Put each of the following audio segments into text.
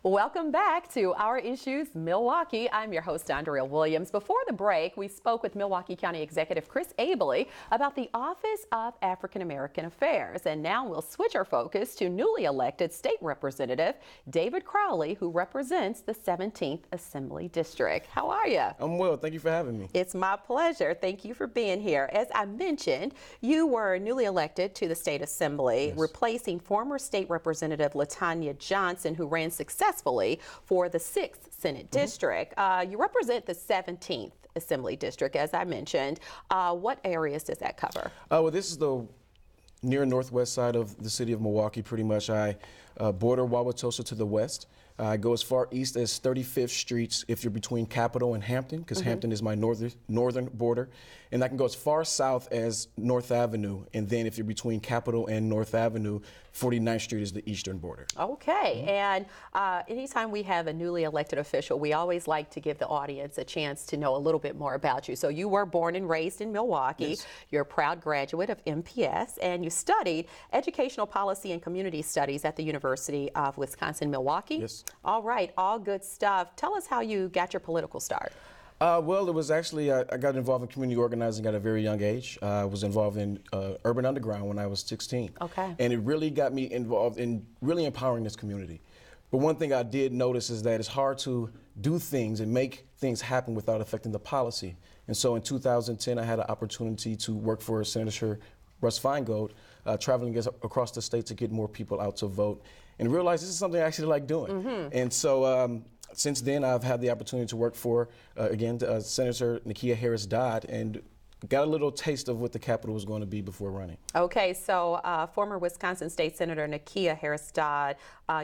Welcome back to Our Issues Milwaukee. I'm your host, Andrea Williams. Before the break, we spoke with Milwaukee County Executive Chris Abele about the Office of African American Affairs. And now we'll switch our focus to newly elected State Representative David Crowley, who represents the 17th Assembly District. How are you? I'm well. Thank you for having me. It's my pleasure. Thank you for being here. As I mentioned, you were newly elected to the State Assembly, replacing former State Representative LaTanya Johnson, who ran successfully for the 6th Senate District. You represent the 17th Assembly District, as I mentioned. What areas does that cover? Well, this is the near northwest side of the city of Milwaukee, pretty much. I border Wauwatosa to the west. I go as far east as 35th Street if you're between Capitol and Hampton, because Hampton is my northern border. And I can go as far south as North Avenue. And then if you're between Capitol and North Avenue, 49th Street is the eastern border. Okay. And anytime we have a newly elected official, we always like to give the audience a chance to know a little bit more about you. So you were born and raised in Milwaukee. Yes. You're a proud graduate of MPS, and you studied educational policy and community studies at the University of Wisconsin-Milwaukee. Yes. All right, all good stuff. Tell us how you got your political start. Well, it was actually, I got involved in community organizing at a very young age. I was involved in Urban Underground when I was 16. Okay. And it really got me involved in really empowering this community. But one thing I did notice is that it's hard to do things and make things happen without affecting the policy. And so in 2010, I had an opportunity to work for Senator Russ Feingold, traveling across the state to get more people out to vote, and realized this is something I actually like doing. And so since then, I've had the opportunity to work for, again, Senator Nakia Harris Dodd, and got a little taste of what the Capitol was going to be before running. Okay, so former Wisconsin State Senator Nakia Harris Dodd,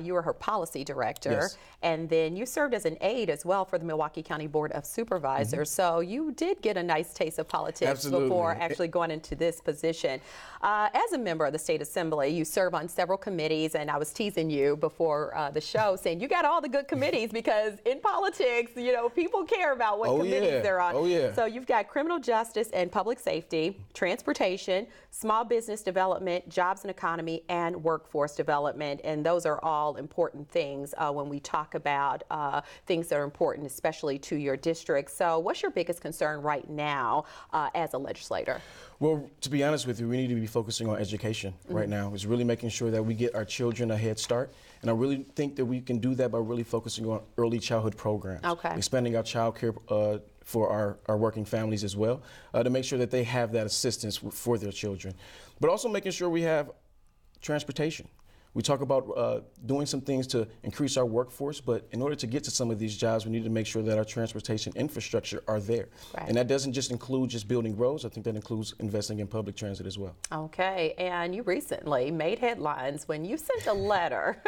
you were her policy director, Yes. and then you served as an aide as well for the Milwaukee County Board of Supervisors. So you did get a nice taste of politics Absolutely. before actually going into this position. As a member of the State Assembly, you serve on several committees, and I was teasing you before the show saying you got all the good committees, because in politics, you know, people care about what committees they're on. Oh, yeah. So you've got criminal justice and public safety, transportation, small business development, jobs and economy, and workforce development. And those are all important things when we talk about things that are important, especially to your district. So what's your biggest concern right now as a legislator? Well, to be honest with you, we need to be focusing on education right now. It's really making sure that we get our children a head start. And I really think that we can do that by really focusing on early childhood programs. Okay. Expanding our child care for our working families as well, to make sure that they have that assistance for their children. But also making sure we have transportation. We talk about doing some things to increase our workforce, but in order to get to some of these jobs, we need to make sure that our transportation infrastructure are there. Right. And that doesn't just include just building roads. I think that includes investing in public transit as well. Okay, and you recently made headlines when you sent a letter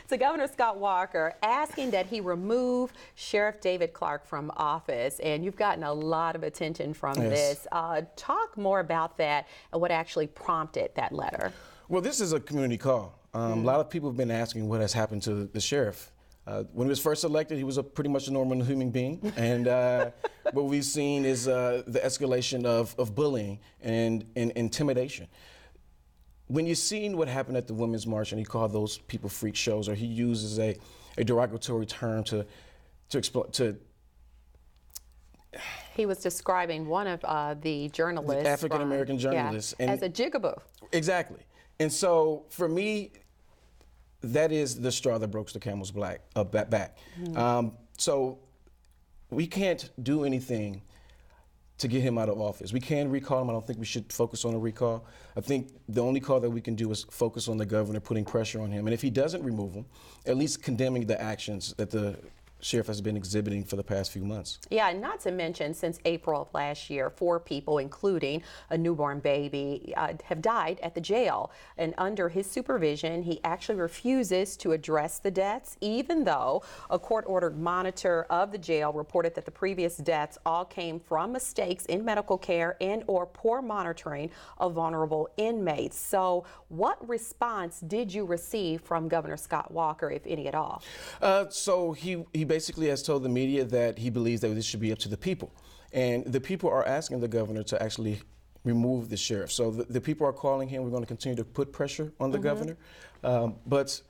to Governor Scott Walker asking that he remove Sheriff David Clarke from office, and you've gotten a lot of attention from this. Talk more about that and what actually prompted that letter. Well, this is a community call. A lot of people have been asking what has happened to the sheriff. When he was first elected, he was pretty much a normal human being. And what we've seen is the escalation of bullying and intimidation. When you've seen what happened at the Women's March, and he called those people freak shows, or he uses a derogatory term to He was describing one of the journalists, African-American journalists, as a jigaboo. Exactly. And so for me, that is the straw that broke the camel's back. So we can't do anything to get him out of office. We can recall him. I don't think we should focus on a recall. I think the only call that we can do is focus on the governor, putting pressure on him. And if he doesn't remove him, at least condemning the actions that the sheriff has been exhibiting for the past few months. Yeah, and not to mention, since April of last year, 4 people, including a newborn baby, have died at the jail. And under his supervision, he actually refuses to address the deaths, even though a court-ordered monitor of the jail reported that the previous deaths all came from mistakes in medical care and or poor monitoring of vulnerable inmates. So what response did you receive from Governor Scott Walker, if any at all? So he basically has told the media that he believes that this should be up to the people. And the people are asking the governor to actually remove the sheriff. So the people are calling him. We're going to continue to put pressure on the governor. But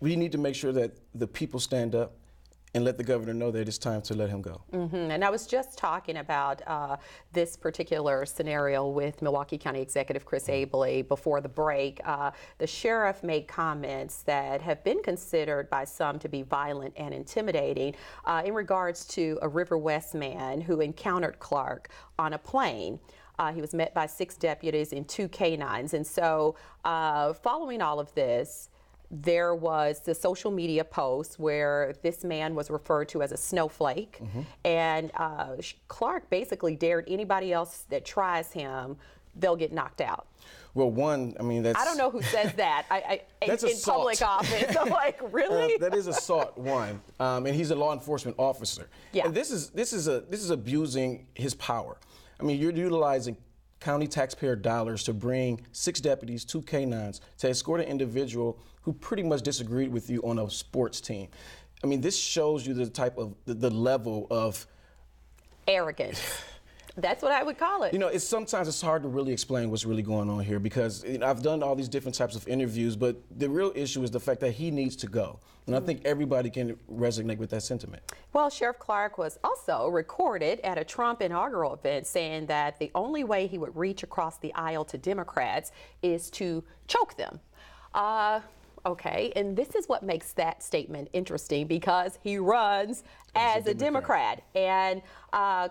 we need to make sure that the people stand up and let the governor know that it's time to let him go. And I was just talking about this particular scenario with Milwaukee County Executive Chris Abele before the break. The sheriff made comments that have been considered by some to be violent and intimidating in regards to a River West man who encountered Clarke on a plane. He was met by 6 deputies and 2 canines. And so following all of this, there was the social media post where this man was referred to as a snowflake, and Clarke basically dared anybody else that tries him, they'll get knocked out. Well, one, I mean, that's... I don't know who says that that's in assault. public office. I'm like, really? That is assault, one, and he's a law enforcement officer. Yeah. And this is abusing his power. I mean, you're utilizing county taxpayer dollars to bring 6 deputies, 2 canines to escort an individual who pretty much disagreed with you on a sports team. I mean, this shows you the type of, the level of arrogance. That's what I would call it. You know, sometimes it's hard to really explain what's really going on here because I've done all these different types of interviews, but the real issue is the fact that he needs to go. And I think everybody can resonate with that sentiment. Well, Sheriff Clarke was also recorded at a Trump inaugural event saying that the only way he would reach across the aisle to Democrats is to choke them. Okay, and this is what makes that statement interesting because he runs as a Democrat. And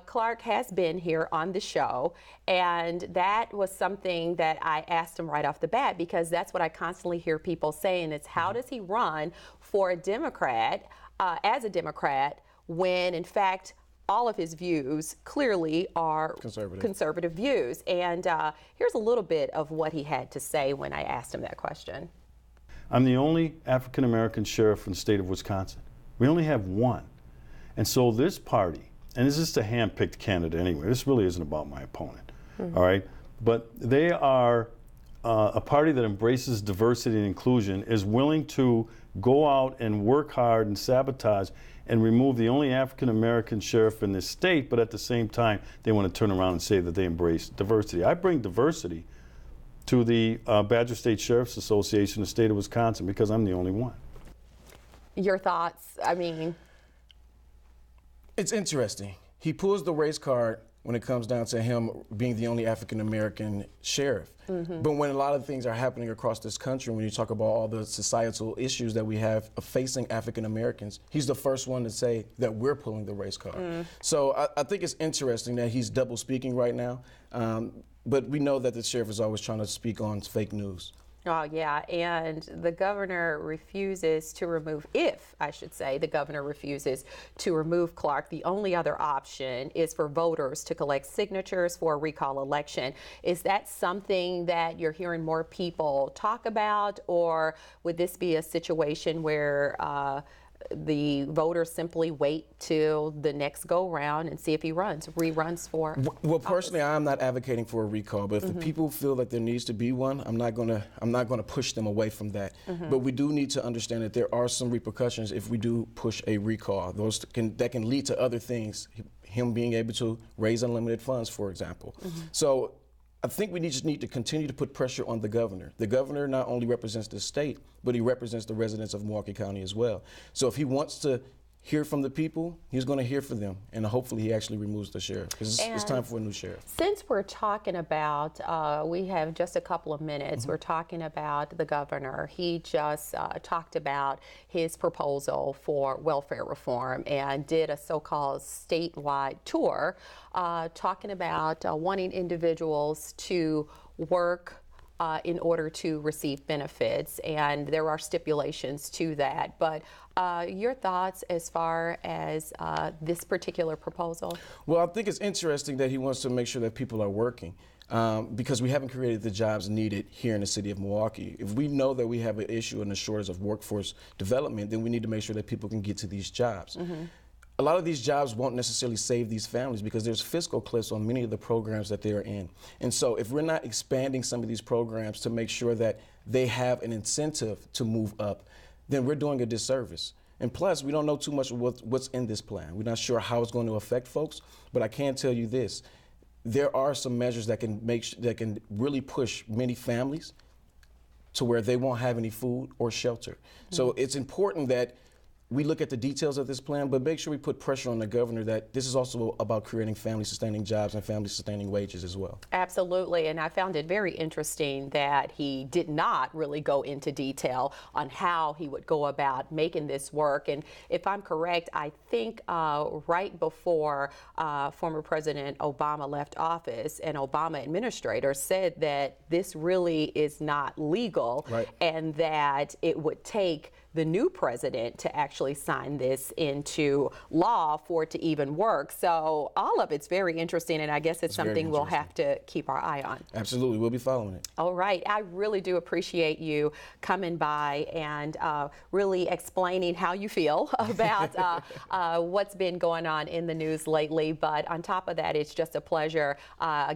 Clarke has been here on the show, and that was something that I asked him right off the bat because that's what I constantly hear people saying. It's how does he run for a Democrat, as a Democrat, when in fact all of his views clearly are conservative views. And here's a little bit of what he had to say when I asked him that question. I'm the only African-American sheriff in the state of Wisconsin. We only have one. And so this party, and this is a hand-picked candidate anyway, this really isn't about my opponent, all right? But they are a party that embraces diversity and inclusion, is willing to go out and work hard and sabotage and remove the only African-American sheriff in this state, but at the same time, they want to turn around and say that they embrace diversity. I bring diversity to the Badger State Sheriff's Association in the state of Wisconsin because I'm the only one. Your thoughts? I mean, it's interesting. He pulls the race card when it comes down to him being the only African-American sheriff. But when a lot of things are happening across this country, when you talk about all the societal issues that we have facing African-Americans, he's the first one to say that we're pulling the race card. So I think it's interesting that he's double speaking right now. But we know that the sheriff is always trying to speak on fake news. Oh, yeah, and the governor refuses to remove, the governor refuses to remove Clarke, the only other option is for voters to collect signatures for a recall election. Is that something that you're hearing more people talk about, or would this be a situation where the voters simply wait till the next go-round and see if he reruns for Well, personally, I'm not advocating for a recall, but if the people feel that there needs to be one, I'm not gonna push them away from that. But we do need to understand that there are some repercussions if we do push a recall. That can lead to other things, him being able to raise unlimited funds, for example. So I think we just need to continue to put pressure on the governor. The governor not only represents the state, but he represents the residents of Milwaukee County as well. So if he wants to hear from the people, he's going to hear from them, and hopefully he actually removes the sheriff, because it's time for a new sheriff. Since we're talking about, we have just a couple of minutes, we're talking about the governor. He just talked about his proposal for welfare reform and did a so-called statewide tour talking about wanting individuals to work in order to receive benefits, and there are stipulations to that. But your thoughts as far as this particular proposal? Well, I think it's interesting that he wants to make sure that people are working because we haven't created the jobs needed here in the city of Milwaukee. If we know that we have an issue and a shortage of workforce development, then we need to make sure that people can get to these jobs. A lot of these jobs won't necessarily save these families because there's fiscal cliffs on many of the programs that they're in. And so if we're not expanding some of these programs to make sure that they have an incentive to move up, then we're doing a disservice. And plus, we don't know too much of what's in this plan. We're not sure how it's going to affect folks, but I can tell you this. There are some measures that can really push many families to where they won't have any food or shelter. So it's important that we look at the details of this plan, but make sure we put pressure on the governor that this is also about creating family-sustaining jobs and family-sustaining wages as well. Absolutely, and I found it very interesting that he did not really go into detail on how he would go about making this work. And if I'm correct, I think right before former President Obama left office, an Obama administrator said that this really is not legal, right, and that it would take the new president to actually sign this into law for it to even work. So all of it's very interesting, and I guess it's something we'll have to keep our eye on. Absolutely, we'll be following it. All right, I really do appreciate you coming by and really explaining how you feel about what's been going on in the news lately. But on top of that, it's just a pleasure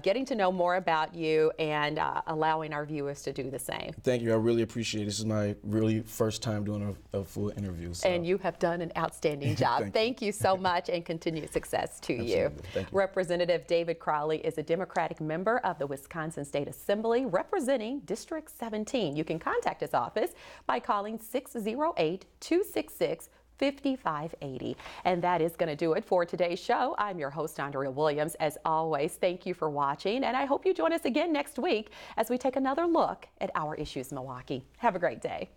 getting to know more about you and allowing our viewers to do the same. Thank you, I really appreciate it. This is my really first time doing a full interview. So. And you have done an outstanding job. Thank you so much, and continued success to you. Thank you. Representative David Crowley is a Democratic member of the Wisconsin State Assembly representing District 17. You can contact his office by calling 608-266-5580. And that is going to do it for today's show. I'm your host, Andrea Williams. As always, thank you for watching, and I hope you join us again next week as we take another look at our issues in Milwaukee. Have a great day.